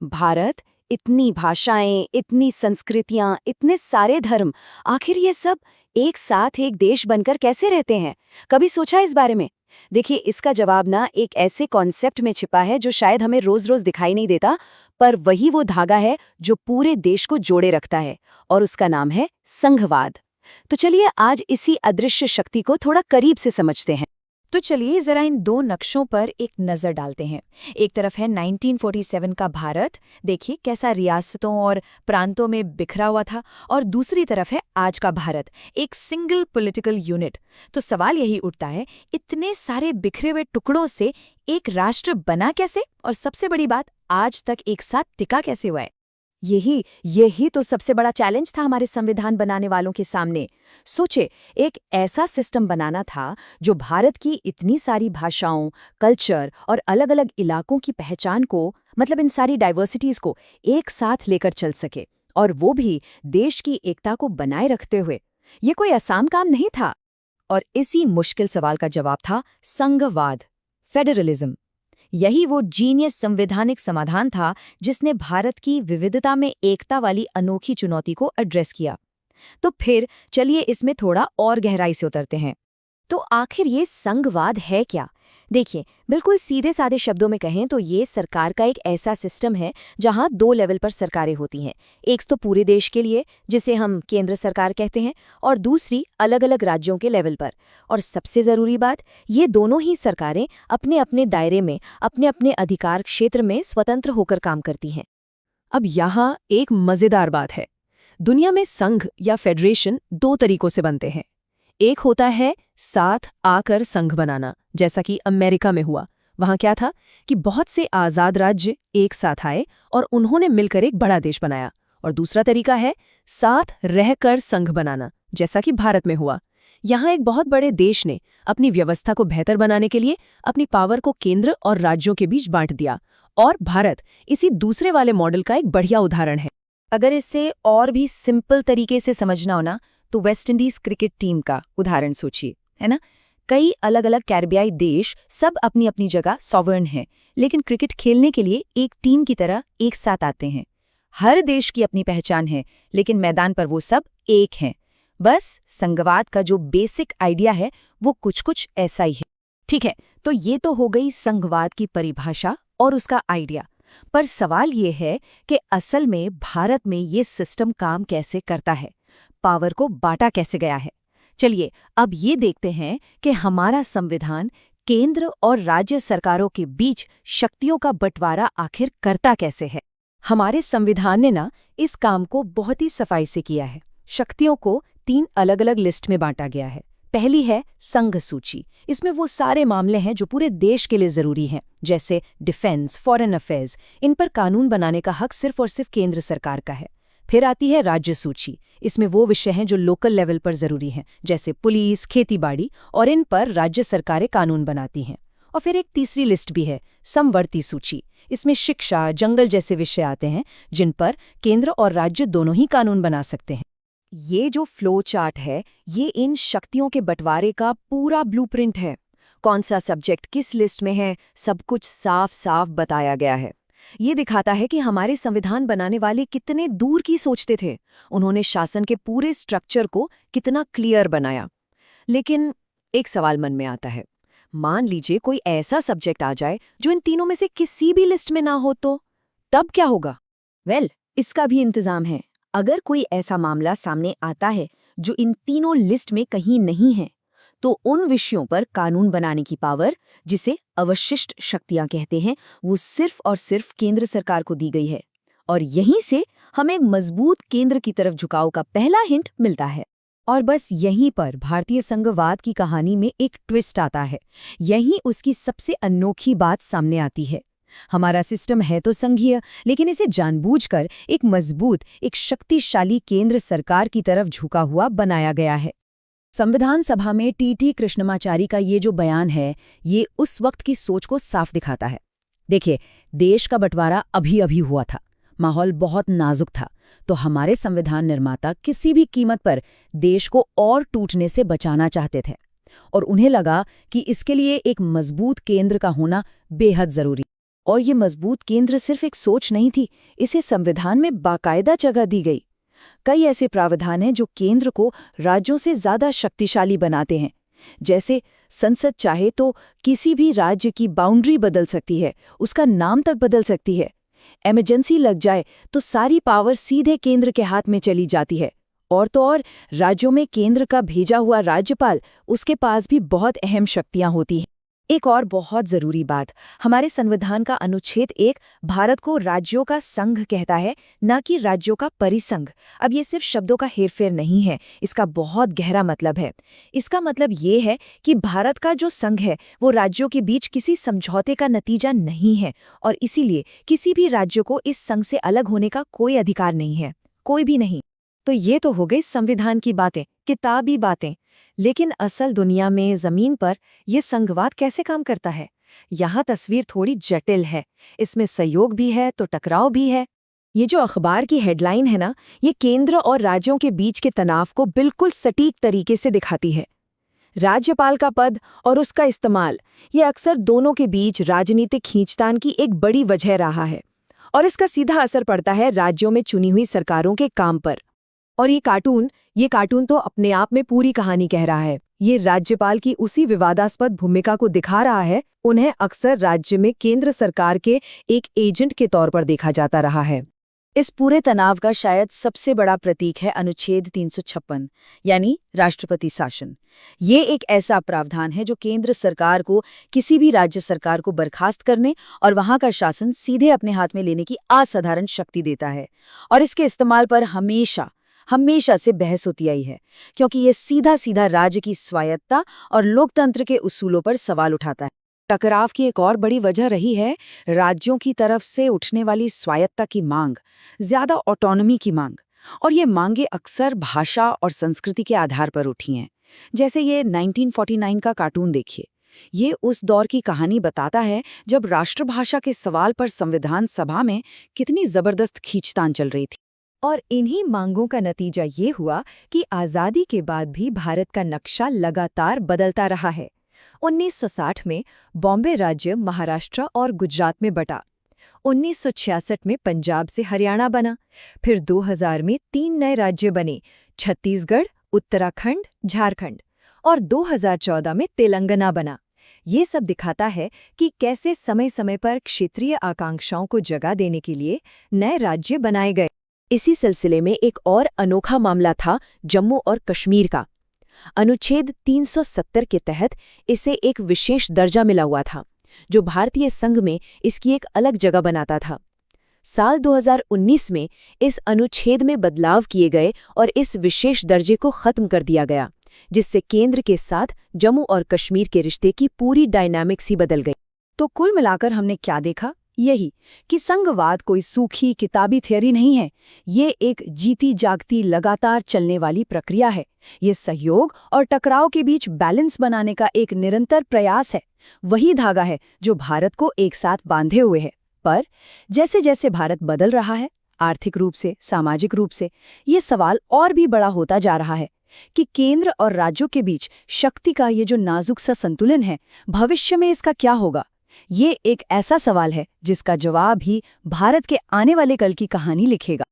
भारत, इतनी भाषाएं, इतनी संस्कृतियां, इतने सारे धर्म, आखिर ये सब एक साथ एक देश बनकर कैसे रहते हैं? कभी सोचा इस बारे में? देखिए, इसका जवाब ना एक ऐसे कॉन्सेप्ट में छिपा है जो शायद हमें रोज रोज दिखाई नहीं देता, पर वही वो धागा है जो पूरे देश को जोड़े रखता है, और उसका नाम है संघवाद। तो चलिए आज इसी अदृश्य शक्ति को थोड़ा करीब से समझते हैं। तो चलिए जरा इन दो नक्शों पर एक नजर डालते हैं। एक तरफ है 1947 का भारत, देखिए कैसा रियासतों और प्रांतों में बिखरा हुआ था, और दूसरी तरफ है आज का भारत, एक सिंगल पॉलिटिकल यूनिट। तो सवाल यही उठता है, इतने सारे बिखरे हुए टुकड़ों से एक राष्ट्र बना कैसे, और सबसे बड़ी बात, आज तक एक साथ टिका कैसे हुआ है? यही तो सबसे बड़ा चैलेंज था हमारे संविधान बनाने वालों के सामने। सोचे, एक ऐसा सिस्टम बनाना था जो भारत की इतनी सारी भाषाओं, कल्चर और अलग-अलग इलाकों की पहचान को, मतलब इन सारी डाइवर्सिटीज को एक साथ लेकर चल सके, और वो भी देश की एकता को बनाए रखते हुए। ये कोई आसान काम नहीं था। और इसी मुश्किल सवाल का जवाब था संघवाद, फेडरलिज्म। यही वो जीनियस संवैधानिक समाधान था जिसने भारत की विविधता में एकता वाली अनोखी चुनौती को एड्रेस किया। तो फिर चलिए इसमें थोड़ा और गहराई से उतरते हैं। तो आखिर ये संघवाद है क्या? देखिए, बिल्कुल सीधे साधे शब्दों में कहें तो ये सरकार का एक ऐसा सिस्टम है जहां दो लेवल पर सरकारें होती हैं। एक तो पूरे देश के लिए, जिसे हम केंद्र सरकार कहते हैं, और दूसरी अलग अलग राज्यों के लेवल पर। और सबसे ज़रूरी बात, ये दोनों ही सरकारें अपने अपने दायरे में, अपने अपने अधिकार क्षेत्र में स्वतंत्र होकर काम करती हैं। अब यहाँ एक मज़ेदार बात है। दुनिया में संघ या फेडरेशन दो तरीकों से बनते हैं। एक होता है साथ आकर संघ बनाना, जैसा कि अमेरिका में हुआ। वहां क्या था कि बहुत से आज़ाद राज्य एक साथ आए और उन्होंने मिलकर एक बड़ा देश बनाया। और दूसरा तरीका है साथ रहकर संघ बनाना, जैसा कि भारत में हुआ। यहाँ एक बहुत बड़े देश ने अपनी व्यवस्था को बेहतर बनाने के लिए अपनी पावर को केंद्र और राज्यों के बीच बांट दिया, और भारत इसी दूसरे वाले मॉडल का एक बढ़िया उदाहरण है। अगर इसे और भी सिंपल तरीके से समझना हो ना, तो वेस्ट इंडीज क्रिकेट टीम का उदाहरण सोचिए, है ना? कई अलग अलग कैरिबियाई देश सब अपनी अपनी जगह सॉवरेन हैं, लेकिन क्रिकेट खेलने के लिए एक टीम की तरह एक साथ आते हैं। हर देश की अपनी पहचान है, लेकिन मैदान पर वो सब एक हैं। बस संघवाद का जो बेसिक आइडिया है वो कुछ कुछ ऐसा ही है। ठीक है, तो ये तो हो गई संघवाद की परिभाषा और उसका आइडिया। पर सवाल ये है कि असल में भारत में ये सिस्टम काम कैसे करता है, पावर को बांटा कैसे गया है। चलिए अब ये देखते हैं कि हमारा संविधान केंद्र और राज्य सरकारों के बीच शक्तियों का बंटवारा आखिर करता कैसे है। हमारे संविधान ने ना इस काम को बहुत ही सफाई से किया है। शक्तियों को 3 अलग अलग लिस्ट में बांटा गया है। पहली है संघ सूची। इसमें वो सारे मामले हैं जो पूरे देश के लिए जरूरी हैं, जैसे डिफेंस, फॉरेन अफेयर्स। इन पर कानून बनाने का हक सिर्फ और सिर्फ केंद्र सरकार का है। फिर आती है राज्य सूची। इसमें वो विषय हैं जो लोकल लेवल पर जरूरी हैं, जैसे पुलिस, खेतीबाड़ी, और इन पर राज्य सरकारें कानून बनाती हैं। और फिर एक तीसरी लिस्ट भी है, समवर्ती सूची। इसमें शिक्षा, जंगल जैसे विषय आते हैं जिन पर केंद्र और राज्य दोनों ही कानून बना सकते हैं। ये जो फ्लो चार्ट है, ये इन शक्तियों के बंटवारे का पूरा ब्लूप्रिंट है। कौन सा सब्जेक्ट किस लिस्ट में है, सब कुछ साफ साफ बताया गया है। ये दिखाता है कि हमारे संविधान बनाने वाले कितने दूर की सोचते थे। उन्होंने शासन के पूरे स्ट्रक्चर को कितना क्लियर बनाया। लेकिन एक सवाल मन में आता है, मान लीजिए कोई ऐसा सब्जेक्ट आ जाए जो इन तीनों में से किसी भी लिस्ट में ना हो, तो तब क्या होगा? इसका भी इंतजाम है। अगर कोई ऐसा मामला सामने आता है जो इन तीनों लिस्ट में कहीं नहीं है, तो उन विषयों पर कानून बनाने की पावर, जिसे अवशिष्ट शक्तियां कहते हैं, वो सिर्फ और सिर्फ केंद्र सरकार को दी गई है। और यहीं से हमें एक मजबूत केंद्र की तरफ झुकाव का पहला हिंट मिलता है। और बस यहीं पर भारतीय संघवाद की कहानी में एक ट्विस्ट आता है। यहीं उसकी सबसे अनोखी बात सामने आती है। हमारा सिस्टम है तो संघीय, लेकिन इसे जानबूझकर एक मजबूत, एक शक्तिशाली केंद्र सरकार की तरफ झुका हुआ बनाया गया है। संविधान सभा में टी कृष्णमाचारी का ये जो बयान है, ये उस वक्त की सोच को साफ दिखाता है। देखिए, देश का बंटवारा अभी अभी हुआ था, माहौल बहुत नाजुक था, तो हमारे संविधान निर्माता किसी भी कीमत पर देश को और टूटने से बचाना चाहते थे, और उन्हें लगा कि इसके लिए एक मजबूत केंद्र का होना बेहद जरूरी। और ये मजबूत केंद्र सिर्फ एक सोच नहीं थी, इसे संविधान में बाकायदा जगह दी गई। कई ऐसे प्रावधान हैं जो केंद्र को राज्यों से ज्यादा शक्तिशाली बनाते हैं। जैसे संसद चाहे तो किसी भी राज्य की बाउंड्री बदल सकती है, उसका नाम तक बदल सकती है। इमरजेंसी लग जाए तो सारी पावर सीधे केंद्र के हाथ में चली जाती है। और तो और राज्यों में केंद्र का भेजा हुआ राज्यपाल, उसके पास भी बहुत अहम शक्तियां होती हैं। एक और बहुत जरूरी बात, हमारे संविधान का अनुच्छेद 1 भारत को राज्यों का संघ कहता है, न कि राज्यों का परिसंघ। अब ये सिर्फ शब्दों का हेरफेर नहीं है, इसका बहुत गहरा मतलब है। इसका मतलब ये है कि भारत का जो संघ है वो राज्यों के बीच किसी समझौते का नतीजा नहीं है, और इसीलिए किसी भी राज्य को इस संघ से अलग होने का कोई अधिकार नहीं है, कोई भी नहीं। तो ये तो हो गई संविधान की बातें, किताबी बातें। लेकिन असल दुनिया में, जमीन पर, ये संघवाद कैसे काम करता है? यहाँ तस्वीर थोड़ी जटिल है। इसमें सहयोग भी है तो टकराव भी है। ये जो अखबार की हेडलाइन है ना, ये केंद्र और राज्यों के बीच के तनाव को बिल्कुल सटीक तरीके से दिखाती है। राज्यपाल का पद और उसका इस्तेमाल, ये अक्सर दोनों के बीच राजनीतिक खींचतान की एक बड़ी वजह रहा है, और इसका सीधा असर पड़ता है राज्यों में चुनी हुई सरकारों के काम पर। और ये कार्टून तो अपने आप में पूरी कहानी कह रहा है। ये राज्यपाल की उसी विवादास्पद भूमिका को दिखा रहा है। उन्हें अक्सर राज्य में केंद्र सरकार के एक एजेंट के तौर पर देखा जाता रहा है। इस पूरे तनाव का शायद सबसे बड़ा प्रतीक है अनुच्छेद 356, यानी राष्ट्रपति शासन। ये एक ऐसा प्रावधान है जो केंद्र सरकार को किसी भी राज्य सरकार को बर्खास्त करने और वहां का शासन सीधे अपने हाथ में लेने की असाधारण शक्ति देता है। और इसके इस्तेमाल पर हमेशा से बहस होती आई है, क्योंकि ये सीधा सीधा राज्य की स्वायत्तता और लोकतंत्र के उसूलों पर सवाल उठाता है। टकराव की एक और बड़ी वजह रही है राज्यों की तरफ से उठने वाली स्वायत्तता की मांग, ज्यादा ऑटोनॉमी की मांग। और ये मांगे अक्सर भाषा और संस्कृति के आधार पर उठी हैं। जैसे ये 1949 का कार्टून देखिए। ये उस दौर की कहानी बताता है जब राष्ट्रभाषा के सवाल पर संविधान सभा में कितनी जबरदस्त खींचतान चल रही थी। और इन्हीं मांगों का नतीजा ये हुआ कि आज़ादी के बाद भी भारत का नक्शा लगातार बदलता रहा है। 1960 में बॉम्बे राज्य महाराष्ट्र और गुजरात में बटा। 1966 में पंजाब से हरियाणा बना। फिर 2000 में 3 नए राज्य बने, छत्तीसगढ़, उत्तराखंड, झारखंड। और 2014 में तेलंगाना बना। ये सब दिखाता है कि कैसे समय समय पर क्षेत्रीय आकांक्षाओं को जगह देने के लिए नए राज्य बनाए गए। इसी सिलसिले में एक और अनोखा मामला था जम्मू और कश्मीर का। अनुच्छेद 370 के तहत इसे एक विशेष दर्जा मिला हुआ था, जो भारतीय संघ में इसकी एक अलग जगह बनाता था। साल 2019 में इस अनुच्छेद में बदलाव किए गए और इस विशेष दर्जे को खत्म कर दिया गया, जिससे केंद्र के साथ जम्मू और कश्मीर के रिश्ते की पूरी डायनामिक्स ही बदल गई। तो कुल मिलाकर हमने क्या देखा? यही कि संघवाद कोई सूखी किताबी थ्योरी नहीं है। ये एक जीती जागती लगातार चलने वाली प्रक्रिया है। ये सहयोग और टकराव के बीच बैलेंस बनाने का एक निरंतर प्रयास है। वही धागा है जो भारत को एक साथ बांधे हुए है। पर जैसे जैसे भारत बदल रहा है, आर्थिक रूप से, सामाजिक रूप से, ये सवाल और भी बड़ा होता जा रहा है कि केंद्र और राज्यों के बीच शक्ति का ये जो नाजुक सा संतुलन है, भविष्य में इसका क्या होगा? ये एक ऐसा सवाल है जिसका जवाब ही भारत के आने वाले कल की कहानी लिखेगा।